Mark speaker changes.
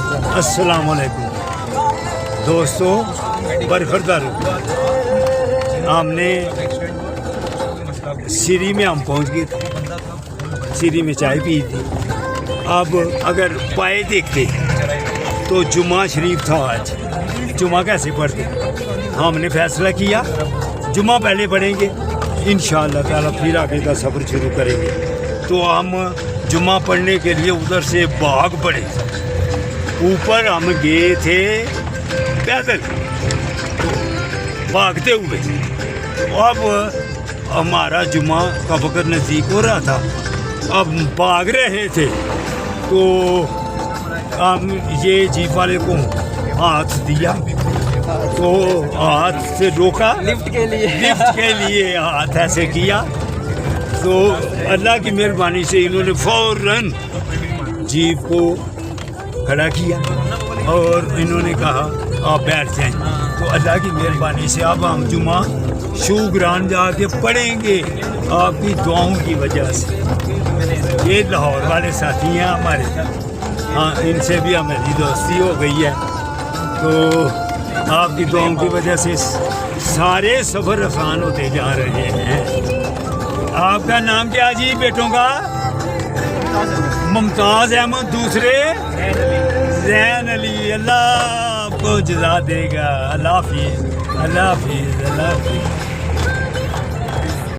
Speaker 1: अस्सलाम वालेकुम दोस्तों, बरखरदार हमने सीरी में हम पहुंच गए थे। सीरी में चाय पी थी। अब अगर पाए देखते तो जुम्मा शरीफ था आज, जुम्मा कैसे पढ़ते। हमने फैसला किया जुम्मा पहले पढ़ेंगे, इंशाअल्लाह ताला फिर आगे का सफ़र शुरू करेंगे। तो हम जुम्मा पढ़ने के लिए उधर से भाग पड़े। ऊपर हम गए थे पैदल भागते हुए। अब हमारा जुम्मा का वक़्त नज़दीक हो रहा था, अब भाग रहे थे तो हम ये जीप वाले को हाथ दिया तो हाथ से रोका, लिफ्ट के लिए हाथ ऐसे किया तो अल्लाह की मेहरबानी से इन्होंने फ़ौरन जीप को खड़ा किया और इन्होंने कहा आप बैठ जाएं। तो अल्लाह की मेहरबानी से अब हम जुम्मा शूग्रान जाके पढ़ेंगे आपकी दुआओं की वजह से। ये लाहौर वाले साथी हैं हमारे, हाँ इनसे भी हमारी दोस्ती हो गई है। तो आपकी दुआओं की वजह से सारे सफ़र आसान होते जा रहे हैं। आपका नाम क्या जी बेटों का? मुमताज़ अहमद, दूसरे ज़ैन अली। अल्लाह आपको जज़ा देगा। अल्लाह हाफ़िज़, अल्लाह हाफ़िज़, अल्लाह हाफ़िज़।